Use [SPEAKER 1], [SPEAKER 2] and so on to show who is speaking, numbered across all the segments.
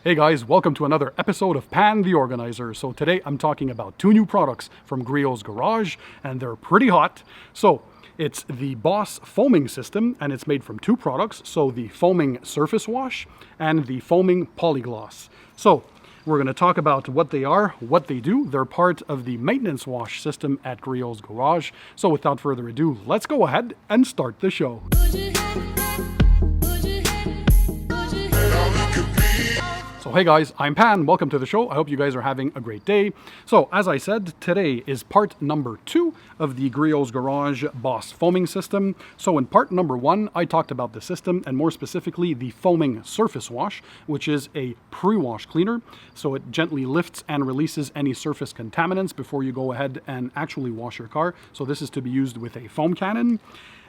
[SPEAKER 1] Hey guys, welcome to another episode of Pan TheOrganizer. So today I'm talking about two new products from Griot'S Garage, and they're pretty hot. So it's the Boss foaming system, and it's made from two products. So the foaming surface wash and the foaming polygloss. So we're going to talk about what they are, what they do. They're part of the maintenance wash system at Griot'S Garage. So without further ado, let's go ahead and start the show. So hey guys, I'm Pan, welcome to the show. I hope you guys are having a great day. So as I said, today is part number 2 of the Griot'S Garage Boss foaming system. So in part number 1, I talked about the system and more specifically the foaming surface wash, which is a pre-wash cleaner. So it gently lifts and releases any surface contaminants before you go ahead and actually wash your car. So this is to be used with a foam cannon.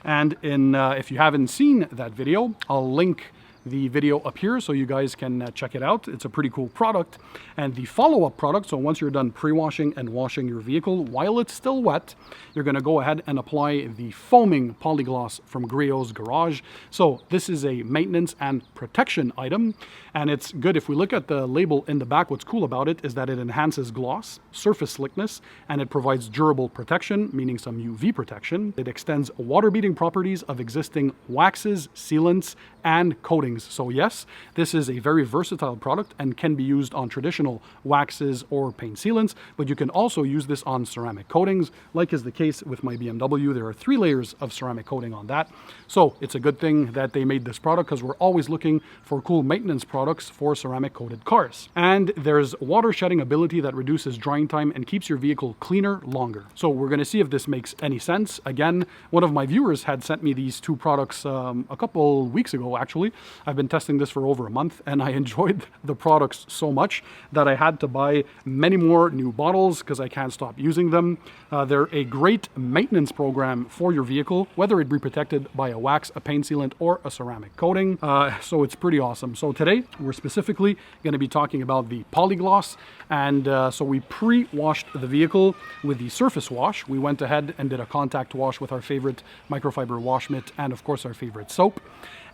[SPEAKER 1] And if you haven't seen that video, I'll link the video up here so you guys can check it out. It's a pretty cool product. And the follow-up product, so once you're done pre-washing and washing your vehicle while it's still wet, you're going to go ahead and apply the foaming polygloss from Griot'S Garage. So this is a maintenance and protection item, and it's good. If we look at the label in the back, what's cool about it is that it enhances gloss, surface slickness, and it provides durable protection, meaning some UV protection. It extends water-beating properties of existing waxes, sealants, and coatings. So yes, this is a very versatile product and can be used on traditional waxes or paint sealants, but you can also use this on ceramic coatings, like is the case with my BMW. There are 3 layers of ceramic coating on that. So it's a good thing that they made this product, because we're always looking for cool maintenance products for ceramic coated cars. And there's water shedding ability that reduces drying time and keeps your vehicle cleaner longer. So we're going to see if this makes any sense. Again, one of my viewers had sent me these 2 products a couple weeks ago, actually. I've been testing this for over a month, and I enjoyed the products so much that I had to buy many more new bottles because I can't stop using them. They're a great maintenance program for your vehicle, whether it be protected by a wax, a paint sealant, or a ceramic coating. So it's pretty awesome. So today we're specifically going to be talking about the polygloss, and so we pre-washed the vehicle with the surface wash. We went ahead and did a contact wash with our favorite microfiber wash mitt and of course our favorite soap.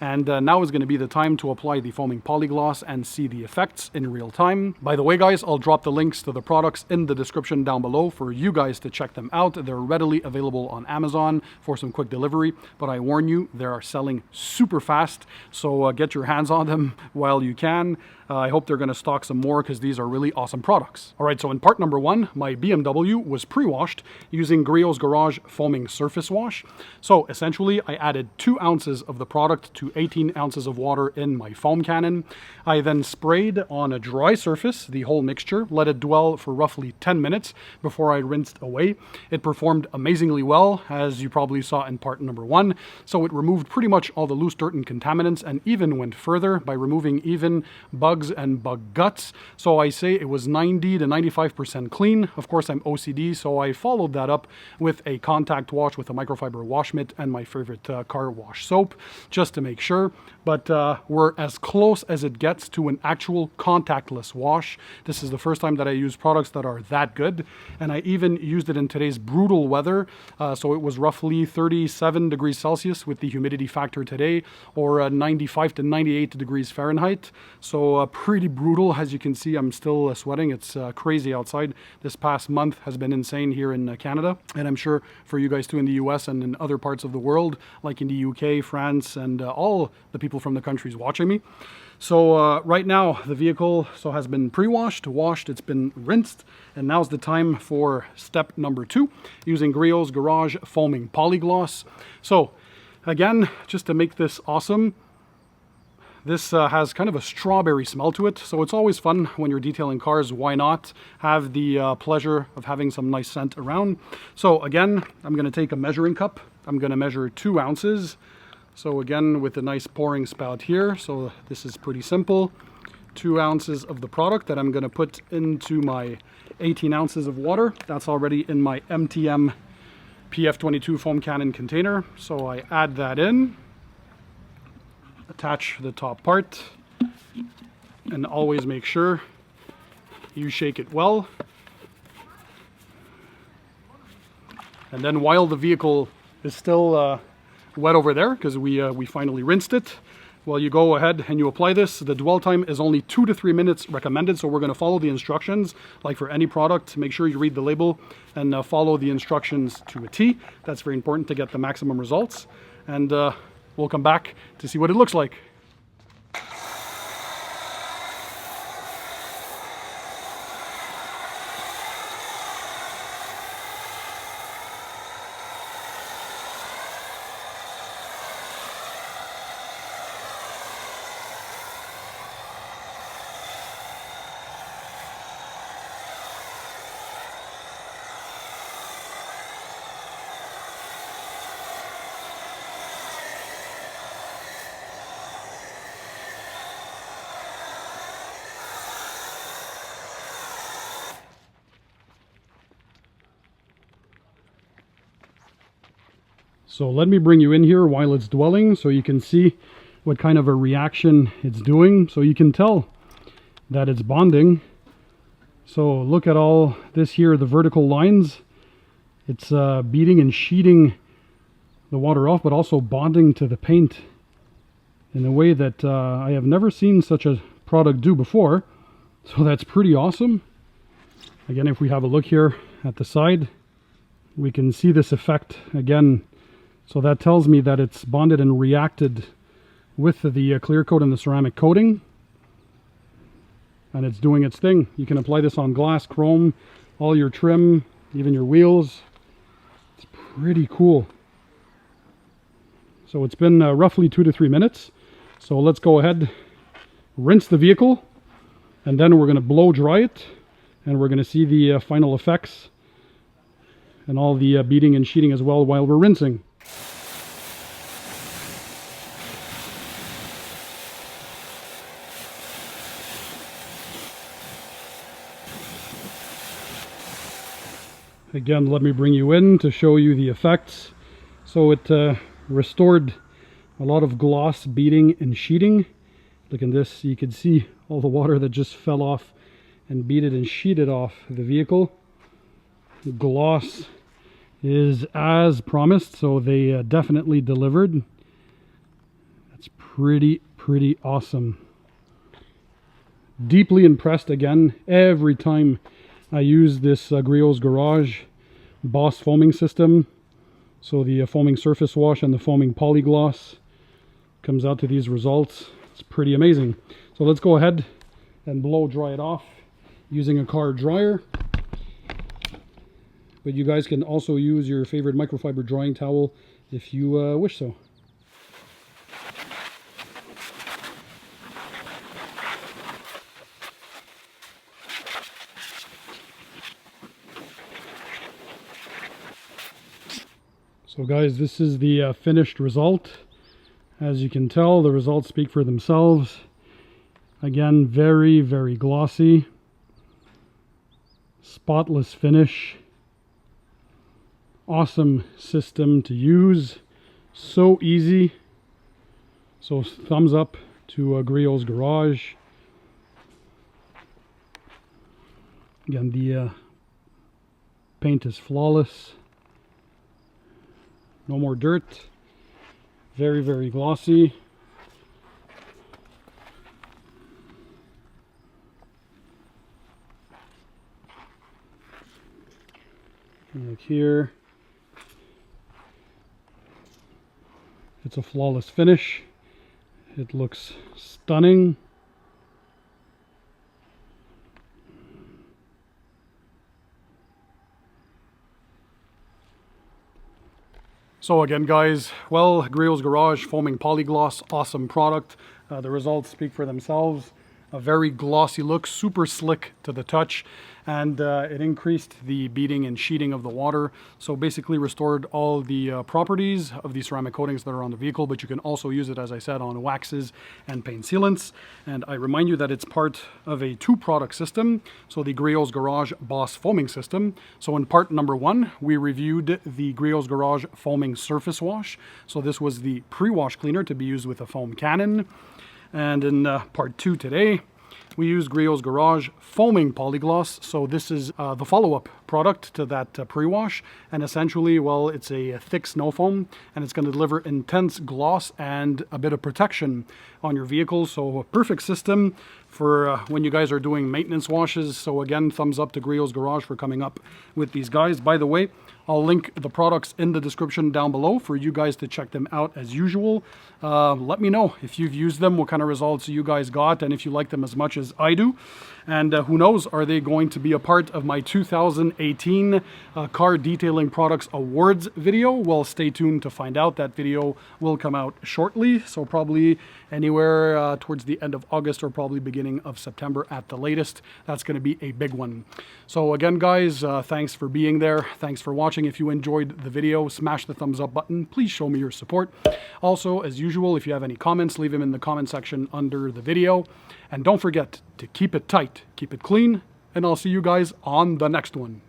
[SPEAKER 1] And now is going to be the time to apply the foaming polygloss and see the effects in real time. By the way, guys, I'll drop the links to the products in the description down below for you guys to check them out. They're readily available on Amazon for some quick delivery, but I warn you, they are selling super fast. So get your hands on them while you can. I hope they're going to stock some more because these are really awesome products. All right, so in part number 1, my BMW was pre-washed using Griot'S Garage foaming surface wash. So essentially, I added 2 ounces of the product to 18 ounces of water in my foam cannon. I then sprayed on a dry surface the whole mixture, let it dwell for roughly 10 minutes before I rinsed away. It performed amazingly well, as you probably saw in part number 1. So it removed pretty much all the loose dirt and contaminants, and even went further by removing even bugs and bug guts. So I say it was 90 to 95% clean. Of course, I'm OCD, so I followed that up with a contact wash with a microfiber wash mitt and my favorite car wash soap, just to make sure. But we're as close as it gets to an actual contactless wash. This is the first time that I use products that are that good, and I even used it in today's brutal weather. So it was roughly 37 degrees Celsius with the humidity factor today, or 95 to 98 degrees Fahrenheit. So pretty brutal. As you can see, I'm still sweating. It's crazy outside. This past month has been insane here in Canada, and I'm sure for you guys too in the US and in other parts of the world, like in the UK, France, and all the people from the countries watching me. So right now the vehicle has been pre-washed, washed, it's been rinsed, and now's the time for step number 2, using Griot'S Garage foaming polygloss. So again, just to make this awesome, this has kind of a strawberry smell to it, so it's always fun when you're detailing cars. Why not have the pleasure of having some nice scent around? So again, I'm going to take a measuring cup. I'm going to measure 2 ounces. So again, with a nice pouring spout here. So this is pretty simple. 2 ounces of the product that I'm going to put into my 18 ounces of water. That's already in my MTM PF22 foam cannon container. So I add that in. Attach the top part, and always make sure you shake it well. And then while the vehicle is still wet over there, because we finally rinsed it, well, you go ahead and you apply this. The dwell time is only 2 to 3 minutes recommended, so we're going to follow the instructions. Like for any product, make sure you read the label and follow the instructions to a T. That's very important to get the maximum results. And we'll come back to see what it looks like. So let me bring you in here while it's dwelling so you can see what kind of a reaction it's doing. So you can tell that it's bonding. So look at all this here, the vertical lines. It's beating and sheeting the water off, but also bonding to the paint in a way that I have never seen such a product do before. So that's pretty awesome. Again, if we have a look here at the side, we can see this effect again. So that tells me that it's bonded and reacted with the clear coat and the ceramic coating. And it's doing its thing. You can apply this on glass, chrome, all your trim, even your wheels. It's pretty cool. So it's been roughly 2 to 3 minutes. So let's go ahead, rinse the vehicle, and then we're going to blow dry it. And we're going to see the final effects and all the beating and sheeting as well while we're rinsing. Again, let me bring you in to show you the effects. So it restored a lot of gloss, beading, and sheeting. Look at this, you can see all the water that just fell off and beaded and sheeted off the vehicle. The gloss is as promised, so they definitely delivered. That's pretty awesome. Deeply impressed again every time I use this Griot's Garage Boss foaming system. So the foaming surface wash and the foaming polygloss comes out to these results. It's pretty amazing. So let's go ahead and blow dry it off using a car dryer. But you guys can also use your favorite microfiber drying towel if you wish so. So guys, this is the finished result. As you can tell, the results speak for themselves. Again, very glossy. Spotless finish. Awesome system to use. So easy. So thumbs up to Griot's Garage. Again, the paint is flawless. No more dirt. Very glossy. Look here. It's a flawless finish. It looks stunning. So again, guys, well, Griot's Garage foaming polygloss, awesome product. The results speak for themselves. A very glossy look, super slick to the touch, and it increased the beading and sheeting of the water. So basically restored all the properties of the ceramic coatings that are on the vehicle, but you can also use it, as I said, on waxes and paint sealants. And I remind you that it's part of a 2-product system, so the Griot's Garage Boss foaming system. So in part number 1, we reviewed the Griot's Garage foaming surface wash. So this was the pre-wash cleaner to be used with a foam cannon. And in part 2 today, we use Griot's Garage foaming polygloss. So this is the follow-up product to that pre-wash, and essentially, well, it's a thick snow foam, and it's going to deliver intense gloss and a bit of protection on your vehicle. So a perfect system for when you guys are doing maintenance washes. So again, thumbs up to Griot's Garage for coming up with these guys. By the way, I'll link the products in the description down below for you guys to check them out as usual. Let me know if you've used them, what kind of results you guys got, and if you like them as much as I do. And who knows, are they going to be a part of my 2018 Car Detailing Products Awards video? Well, stay tuned to find out. That video will come out shortly, so probably anywhere towards the end of August or probably beginning of September at the latest. That's going to be a big one. So again, guys, thanks for being there. Thanks for watching. If you enjoyed the video, smash the thumbs up button. Please show me your support. Also, as usual, if you have any comments, leave them in the comment section under the video. And don't forget to keep it tight, keep it clean, and I'll see you guys on the next one.